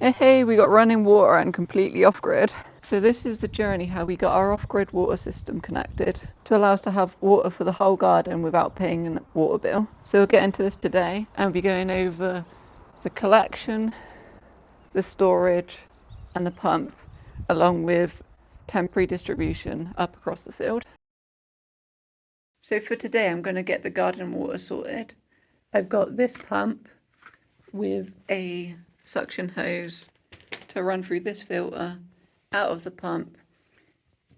Hey, we got running water and completely off-grid. So this is the journey how we got our off-grid water system connected to allow us to have water for the whole garden without paying a water bill. So we'll get into this today and we'll be going over the collection, the storage and the pump, along with temporary distribution up across the field. So for today I'm going to get the garden water sorted. I've got this pump with a suction hose to run through this filter out of the pump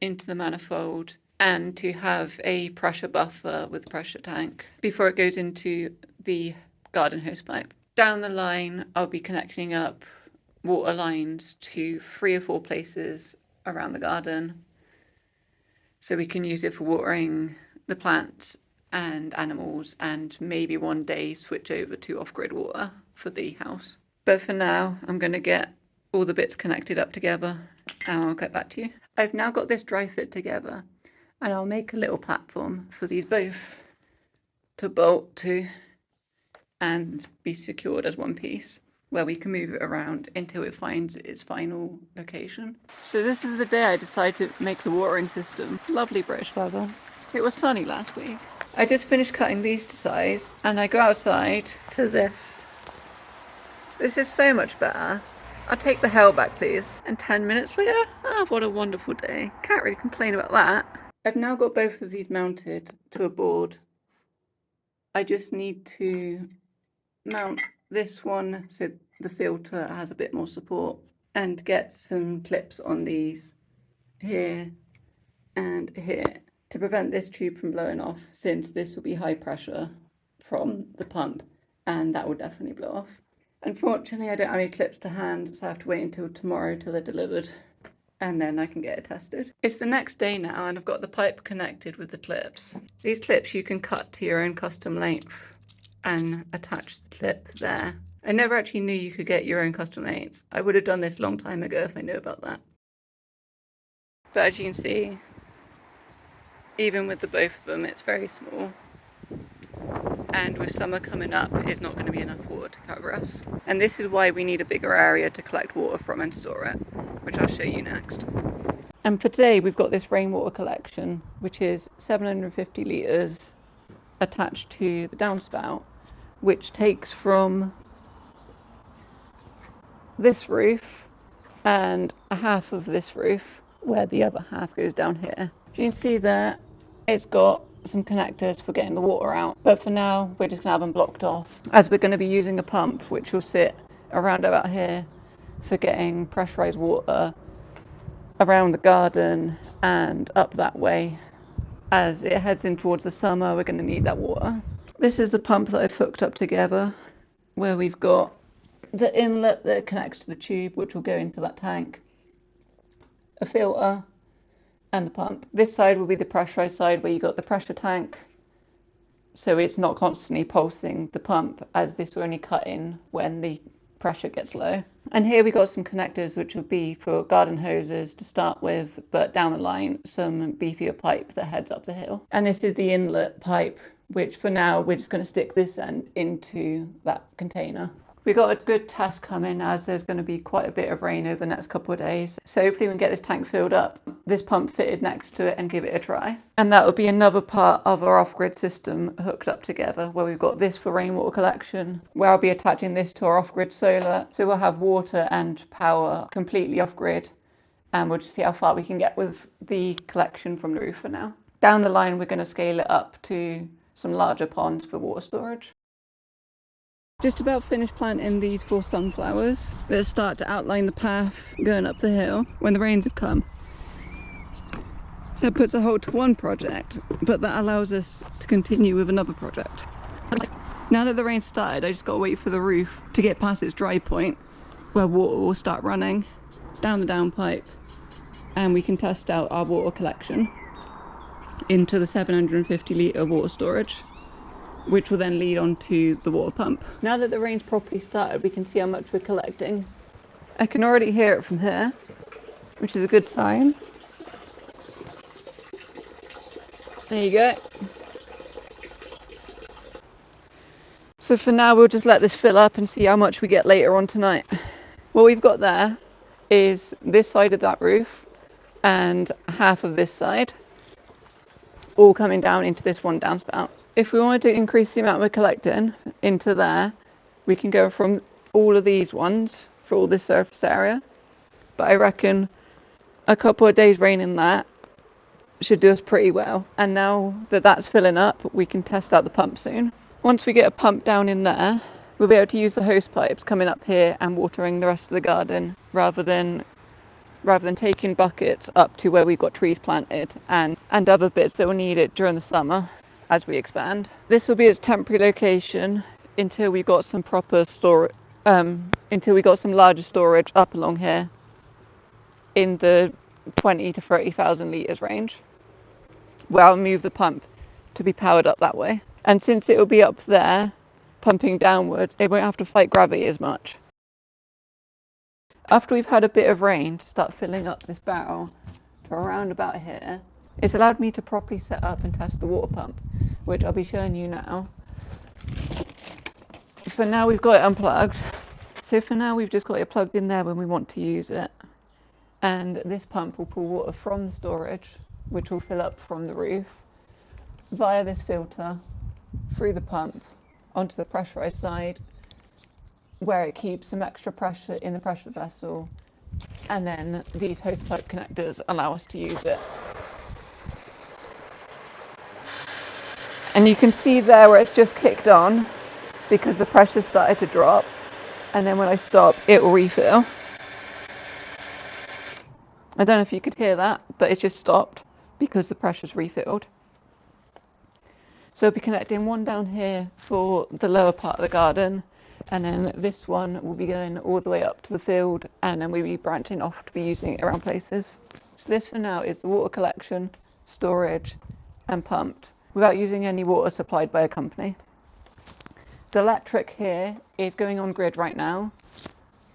into the manifold, and to have a pressure buffer with pressure tank before it goes into the garden hose pipe. Down the line I'll be connecting up water lines to 3 or 4 places around the garden so we can use it for watering the plants and animals, and maybe one day switch over to off-grid water for the house. But for now, I'm going to get all the bits connected up together and I'll get back to you. I've now got this dry fit together and I'll make a little platform for these both to bolt to and be secured as one piece, where we can move it around until it finds its final location. So this is the day I decided to make the watering system. Lovely British weather. It was sunny last week. I just finished cutting these to size and I go outside to this. This is so much better. I'll take the hell back, please. And 10 minutes later, what a wonderful day. Can't really complain about that. I've now got both of these mounted to a board. I just need to mount this one so the filter has a bit more support, and get some clips on these here and here to prevent this tube from blowing off, since this will be high pressure from the pump and that will definitely blow off. Unfortunately, I don't have any clips to hand, so I have to wait until tomorrow till they're delivered and then I can get it tested. It's the next day now and I've got the pipe connected with the clips. These clips you can cut to your own custom length and attach the clip there. I never actually knew you could get your own custom lengths. I would have done this a long time ago if I knew about that. But as you can see, even with the both of them, it's very small. And with summer coming up, it's not going to be enough water to cover us. And this is why we need a bigger area to collect water from and store it, which I'll show you next. And for today, we've got this rainwater collection, which is 750 litres attached to the downspout, which takes from this roof and a half of this roof, where the other half goes down here. You can see that it's got some connectors for getting the water out, but for now we're just gonna have them blocked off, as we're going to be using a pump which will sit around about here for getting pressurized water around the garden and up that way. As it heads in towards the summer, we're going to need that water. This is the pump that I've hooked up together, where we've got the inlet that connects to the tube, which will go into that tank, a filter, and the pump. This side will be the pressurized side, where you got the pressure tank, so it's not constantly pulsing the pump, as this will only cut in when the pressure gets low. And here we got some connectors which will be for garden hoses to start with, but down the line some beefier pipe that heads up the hill. And this is the inlet pipe, which for now we're just going to stick this end into that container. We got a good test coming, as there's going to be quite a bit of rain over the next couple of days. So hopefully we can get this tank filled up, this pump fitted next to it, and give it a try. And that will be another part of our off-grid system hooked up together, where we've got this for rainwater collection, where I'll be attaching this to our off-grid solar. So we'll have water and power completely off-grid, and we'll just see how far we can get with the collection from the roof for now. Down the line we're going to scale it up to some larger ponds for water storage. Just about finished planting these 4 sunflowers. Let's start to outline the path going up the hill when the rains have come. So that puts a halt to one project, but that allows us to continue with another project. Now that the rain started, I just got to wait for the roof to get past its dry point, where water will start running down the downpipe, and we can test out our water collection into the 750 litre water storage, which will then lead on to the water pump. Now that the rain's properly started, we can see how much we're collecting. I can already hear it from here, which is a good sign. There you go. So for now we'll just let this fill up and see how much we get later on tonight. What we've got there is this side of that roof and half of this side, all coming down into this one downspout. If we wanted to increase the amount we're collecting into there, we can go from all of these ones for all this surface area. But I reckon a couple of days rain in that should do us pretty well. And now that that's filling up, we can test out the pump soon. Once we get a pump down in there, we'll be able to use the hose pipes coming up here and watering the rest of the garden rather than taking buckets up to where we've got trees planted and other bits that will need it during the summer as we expand. This will be its temporary location until we got some proper storage, until we got some larger storage up along here in the 20 to 30,000 litres range, where I'll move the pump to be powered up that way. And since it will be up there, pumping downwards, it won't have to fight gravity as much. After we've had a bit of rain to start filling up this barrel to around about here, it's allowed me to properly set up and test the water pump, which I'll be showing you now. So now we've got it unplugged. So for now we've just got it plugged in there when we want to use it. And this pump will pull water from the storage, which will fill up from the roof, via this filter, through the pump, onto the pressurized side, where it keeps some extra pressure in the pressure vessel, and then these hose pipe connectors allow us to use it. And you can see there where it's just kicked on because the pressure started to drop, and then when I stop it will refill. I don't know if you could hear that, but it's just stopped because the pressure's refilled. So we'll be connecting one down here for the lower part of the garden, and then this one will be going all the way up to the field, and then we'll be branching off to be using it around places. So this for now is the water collection, storage and pumped without using any water supplied by a company. The electric here is going on grid right now,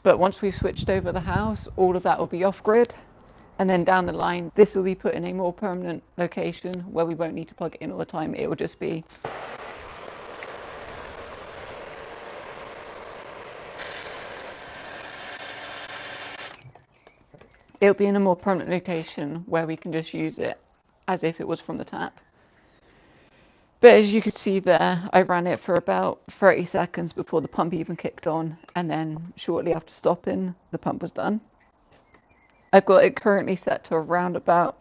but once we've switched over the house, all of that will be off grid, and then down the line this will be put in a more permanent location where we won't need to plug it in all the time. It will just be in a more permanent location where we can just use it as if it was from the tap. But as you can see there, I ran it for about 30 seconds before the pump even kicked on, and then shortly after stopping, the pump was done. I've got it currently set to around about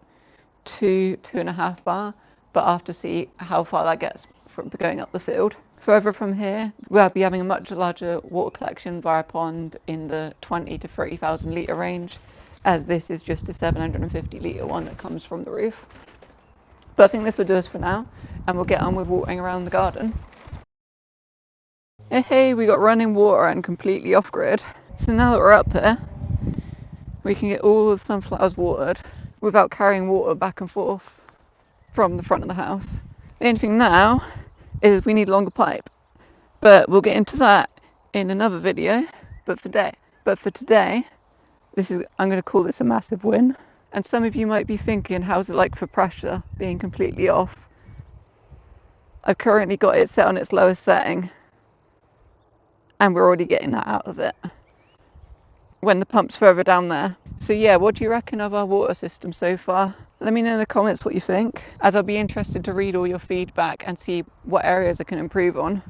2.5 bar, but I'll have to see how far that gets from going up the field. Further from here, we'll be having a much larger water collection via pond in the 20 to 30,000 litre range, as this is just a 750 litre one that comes from the roof. But I think this will do us for now, and we'll get on with watering around the garden. Hey, we got running water and completely off grid. So now that we're up here, we can get all the sunflowers watered without carrying water back and forth from the front of the house. The only thing now is we need a longer pipe, but we'll get into that in another video. But for today, I'm going to call this a massive win. And some of you might be thinking, how's it like for pressure being completely off? I've currently got it set on its lowest setting, and we're already getting that out of it when the pump's further down there. So yeah, what do you reckon of our water system so far? Let me know in the comments what you think, as I'll be interested to read all your feedback and see what areas I can improve on.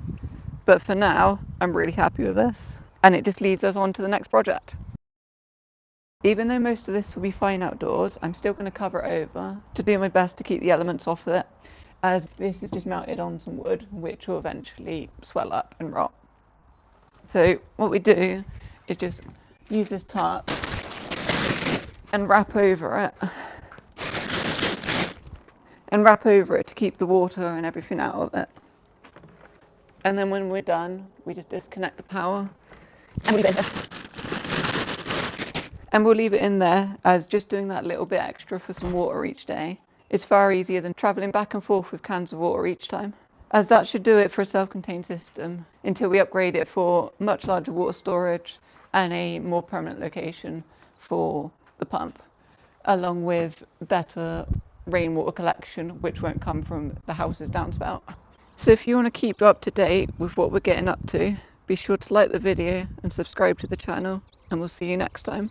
But for now, I'm really happy with this, and it just leads us on to the next project. Even though most of this will be fine outdoors, I'm still going to cover it over to do my best to keep the elements off of it, as this is just mounted on some wood which will eventually swell up and rot. So what we do is just use this tarp and wrap over it to keep the water and everything out of it. And then when we're done, we just disconnect the power and we'll leave it in there, as just doing that little bit extra for some water each day is far easier than travelling back and forth with cans of water each time, as that should do it for a self-contained system until we upgrade it for much larger water storage and a more permanent location for the pump, along with better rainwater collection, which won't come from the house's downspout. So if you want to keep up to date with what we're getting up to, be sure to like the video and subscribe to the channel. and we'll see you next time.